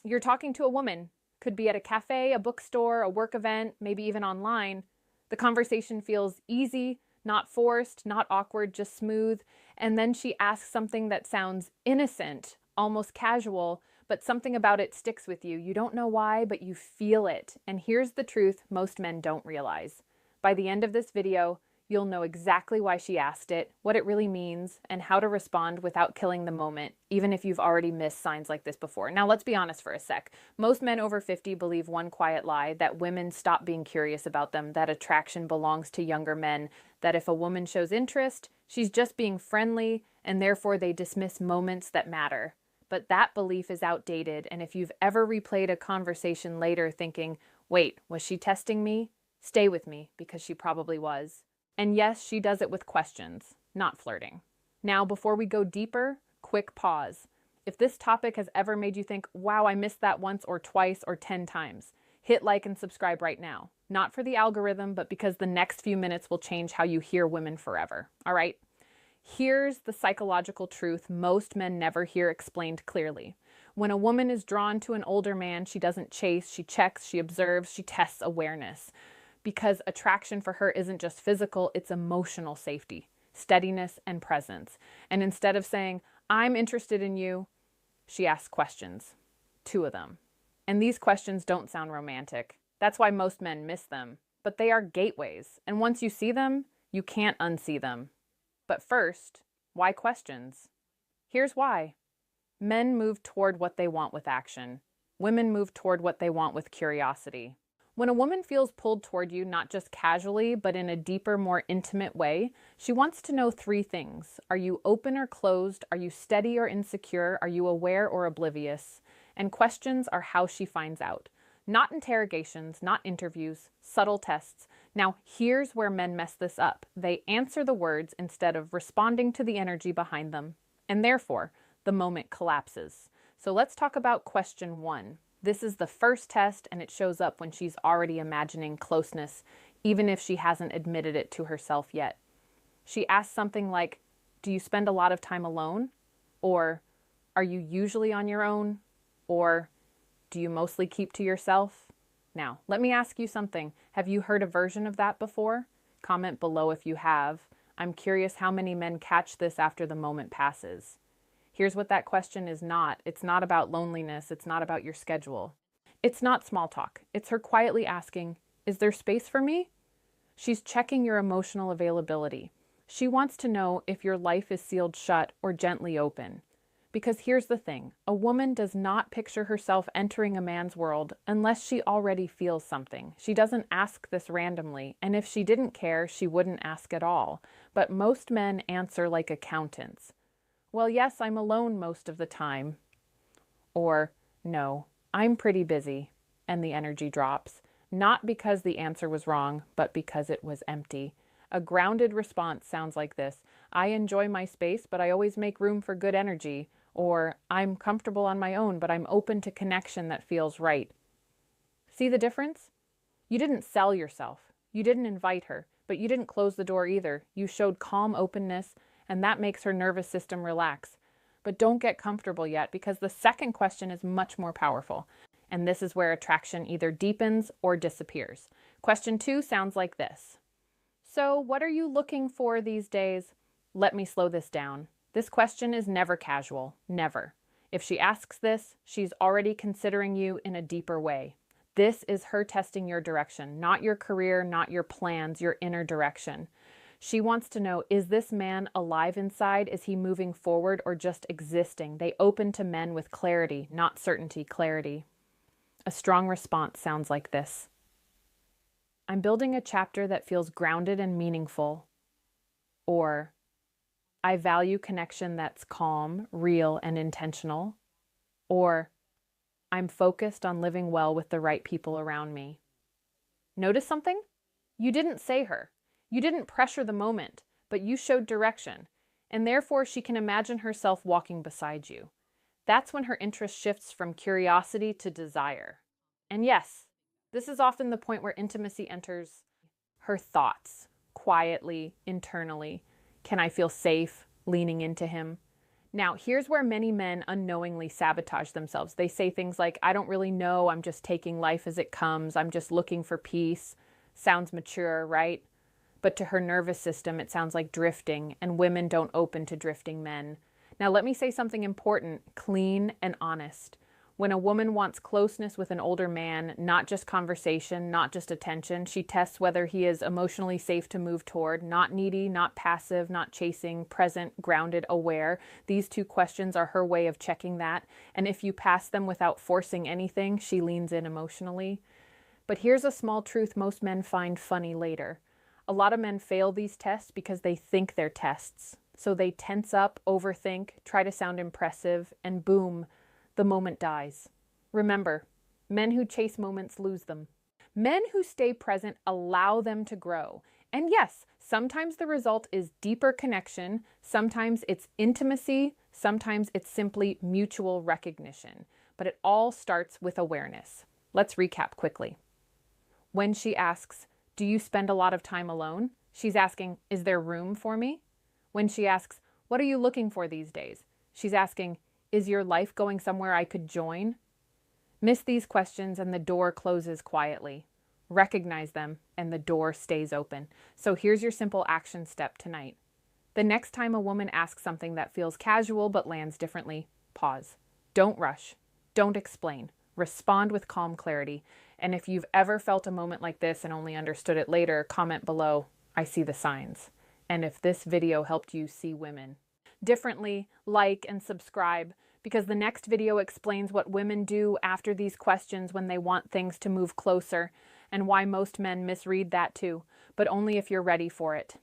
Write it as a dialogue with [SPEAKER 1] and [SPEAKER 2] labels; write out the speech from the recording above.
[SPEAKER 1] You're talking to a woman, could be at a cafe, a bookstore, a work event, maybe even online. The conversation feels easy, not forced, not awkward, just smooth. And then she asks something that sounds innocent, almost casual, but something about it sticks with you. You don't know why, but you feel it. And here's the truth most men don't realize. By the end of this video, you'll know exactly why she asked it, what it really means, and how to respond without killing the moment, even if you've already missed signs like this before. Now, let's be honest for a sec. Most men over 50 believe one quiet lie, that women stop being curious about them, that attraction belongs to younger men, that if a woman shows interest, she's just being friendly, and therefore they dismiss moments that matter. But that belief is outdated, and if you've ever replayed a conversation later thinking, wait, was she testing me? Stay with me, because she probably was. And yes, she does it with questions, not flirting. Now, before we go deeper, quick pause. If this topic has ever made you think, wow, I missed that once or twice or 10 times, hit like and subscribe right now. Not for the algorithm, but because the next few minutes will change how you hear women forever. All right? Here's the psychological truth most men never hear explained clearly. When a woman is drawn to an older man, she doesn't chase, she checks, she observes, she tests awareness. Because attraction for her isn't just physical, it's emotional safety, steadiness, and presence. And instead of saying, I'm interested in you, she asks questions, 2 of them. And these questions don't sound romantic. That's why most men miss them. But they are gateways. And once you see them, you can't unsee them. But first, why questions? Here's why. Men move toward what they want with action. Women move toward what they want with curiosity. When a woman feels pulled toward you, not just casually, but in a deeper, more intimate way, she wants to know 3 things. Are you open or closed? Are you steady or insecure? Are you aware or oblivious? And questions are how she finds out. Not interrogations, not interviews, subtle tests. Now, here's where men mess this up. They answer the words instead of responding to the energy behind them. And therefore, the moment collapses. So let's talk about question 1. This is the first test, and it shows up when she's already imagining closeness, even if she hasn't admitted it to herself yet. She asks something like, do you spend a lot of time alone? Or, are you usually on your own? Or, do you mostly keep to yourself? Now, let me ask you something. Have you heard a version of that before? Comment below if you have. I'm curious how many men catch this after the moment passes. Here's what that question is not. It's not about loneliness. It's not about your schedule. It's not small talk. It's her quietly asking, is there space for me? She's checking your emotional availability. She wants to know if your life is sealed shut or gently open. Because here's the thing, a woman does not picture herself entering a man's world unless she already feels something. She doesn't ask this randomly, and if she didn't care, she wouldn't ask at all. But most men answer like accountants. Well, yes, I'm alone most of the time. Or, no, I'm pretty busy. And the energy drops. Not because the answer was wrong, but because it was empty. A grounded response sounds like this. I enjoy my space, but I always make room for good energy. Or, I'm comfortable on my own, but I'm open to connection that feels right. See the difference? You didn't sell yourself. You didn't invite her, but you didn't close the door either. You showed calm openness, and that makes her nervous system relax. But don't get comfortable yet, because the second question is much more powerful. And this is where attraction either deepens or disappears. Question 2 sounds like this. So, what are you looking for these days? Let me slow this down. This question is never casual, never. If she asks this, she's already considering you in a deeper way. This is her testing your direction, not your career, not your plans, your inner direction. She wants to know, is this man alive inside? Is he moving forward or just existing? They open to men with clarity, not certainty, clarity. A strong response sounds like this. I'm building a chapter that feels grounded and meaningful. Or, I value connection that's calm, real, and intentional. Or, I'm focused on living well with the right people around me. Notice something? You didn't say her. You didn't pressure the moment, but you showed direction, and therefore she can imagine herself walking beside you. That's when her interest shifts from curiosity to desire. And yes, this is often the point where intimacy enters her thoughts, quietly, internally. Can I feel safe leaning into him? Now, here's where many men unknowingly sabotage themselves. They say things like, I don't really know, I'm just taking life as it comes, I'm just looking for peace. Sounds mature, right? But to her nervous system, it sounds like drifting, and women don't open to drifting men. Now, let me say something important, clean and honest. When a woman wants closeness with an older man, not just conversation, not just attention, she tests whether he is emotionally safe to move toward, not needy, not passive, not chasing, present, grounded, aware. These two questions are her way of checking that. And if you pass them without forcing anything, she leans in emotionally. But here's a small truth most men find funny later. A lot of men fail these tests because they think they're tests. So they tense up, overthink, try to sound impressive, and boom, the moment dies. Remember, men who chase moments lose them. Men who stay present allow them to grow. And yes, sometimes the result is deeper connection, sometimes it's intimacy, sometimes it's simply mutual recognition. But it all starts with awareness. Let's recap quickly. When she asks, do you spend a lot of time alone? She's asking, is there room for me? When she asks, what are you looking for these days? She's asking, is your life going somewhere I could join? Miss these questions and the door closes quietly. Recognize them and the door stays open. So here's your simple action step tonight. The next time a woman asks something that feels casual but lands differently, pause. Don't rush. Don't explain. Respond with calm clarity. And if you've ever felt a moment like this and only understood it later, comment below, I see the signs. And if this video helped you see women differently, like and subscribe, because the next video explains what women do after these questions when they want things to move closer, and why most men misread that too, but only if you're ready for it.